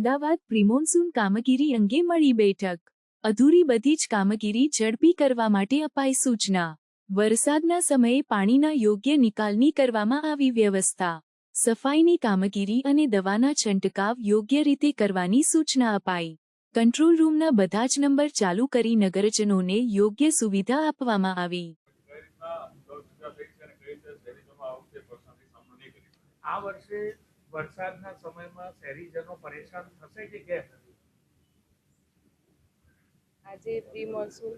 Ahmedabad pre-monsoon કામગીરી અંગે મળી બેઠક. અધૂરી બધી જ કામગીરી ઝડપી કરવા માટે અપાઈ સૂચના. વરસાદના સમયે પાણીના યોગ્ય નિકાલની કરવામાં આવી વ્યવસ્થા. સફાઈની કામગીરી અને દવાના છંટકાવ યોગ્ય રીતે કરવાની સૂચના અપાઈ. કંટ્રોલ રૂમના બધા જ નંબર ચાલુ કરી નગરજનોને યોગ્ય સુવિધા આપવામાં આવી. આ વર્ષે વરસાદના સમયમાં શહેરીજનો પરેશાન થશે કે કેમ? આજે પ્રી મોન્સૂન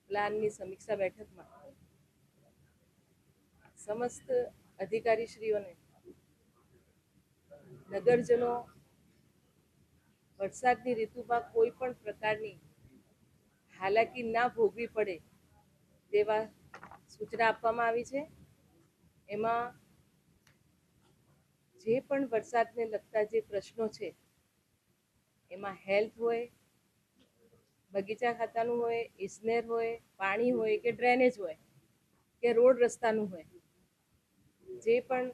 પ્લાનની સમીક્ષા બેઠકમાં સમસ્ત અધિકારીશ્રીઓને નગરજનો વરસાદની ઋતુમાં કોઈ પણ પ્રકારની હાલાકી ના ભોગવી પડે તેવા સૂચના આપવામાં આવી છે. એમાં જે પણ વરસાદને લગતા જે પ્રશ્નો છે એમાં હેલ્થ હોય, બગીચા ખાતાનું હોય, ઇજનેર હોય, પાણી હોય કે ડ્રેનેજ હોય કે રોડ રસ્તાનું હોય, જે પણ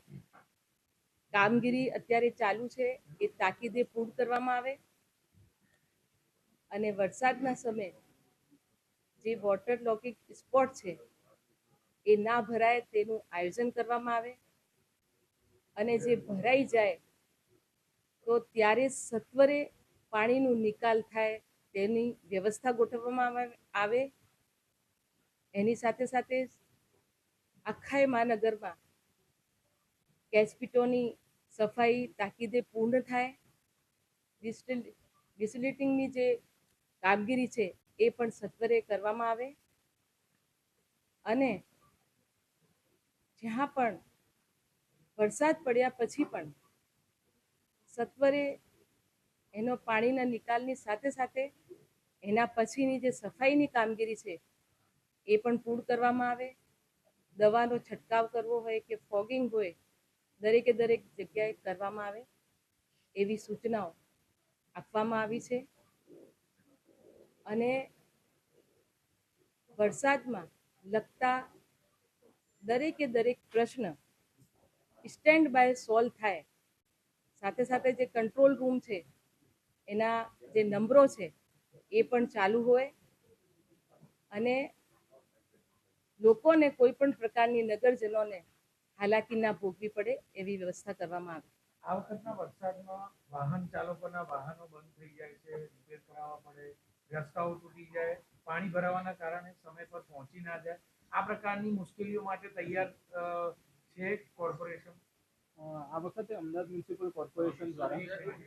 કામગીરી અત્યારે ચાલુ છે એ તાકીદે પૂર્ણ કરવામાં આવે અને વરસાદના સમયે જે વોટર લોકિંગ સ્પોટ છે એ ના ભરાય તેનું આયોજન કરવામાં આવે અને જે ભરાઈ જાય તો ત્યારે સત્વરે પાણીનો નિકાલ થાય તેની વ્યવસ્થા ગોઠવવામાં આવે. એની સાથે સાથે આખા મહાનગરમાં કેચપીટોની સફાઈ તાકીદે પૂર્ણ થાય. ડિસલિટિંગની જે કામગીરી છે એ પણ સત્વરે કરવામાં આવે અને જ્યાં પણ વરસાદ પડ્યા પછી પણ સત્વરે એનો પાણીના નિકાલની સાથે સાથે એના પછીની જે સફાઈની કામગીરી છે એ પણ પૂર્ણ કરવામાં આવે. દવાનો છંટકાવ કરવો હોય કે ફોગિંગ હોય, દરેકે દરેક જગ્યાએ કરવામાં આવે એવી સૂચનાઓ આપવામાં આવી છે. અને વરસાદમાં લગતા દરેકે દરેક પ્રશ્ન સ્ટેન્ડ બાય સોલ્વ થાય. સાથે સાથે જે કંટ્રોલ રૂમ છે એના જે નંબરો છે એ પણ ચાલુ હોય અને લોકોને કોઈ પણ પ્રકારની નગરજનોને હાલાકી ના ભોગવી પડે એવી વ્યવસ્થા કરવામાં આવે. આ વખતના વરસાદમાં વાહન ચાલકોના વાહનો બંધ થઈ જાય છે, રિપેર કરાવવા પડે, રસ્તાઓ તૂટી જાય, પાણી ભરાવાના કારણે સમય પર પહોંચી ના જાય, આ પ્રકારની મુશ્કેલીઓ માટે તૈયાર છે કોર્પોરેશન? આ વખતે અમદાવાદ મ્યુનિસિપલ કોર્પોરેશન દ્વારા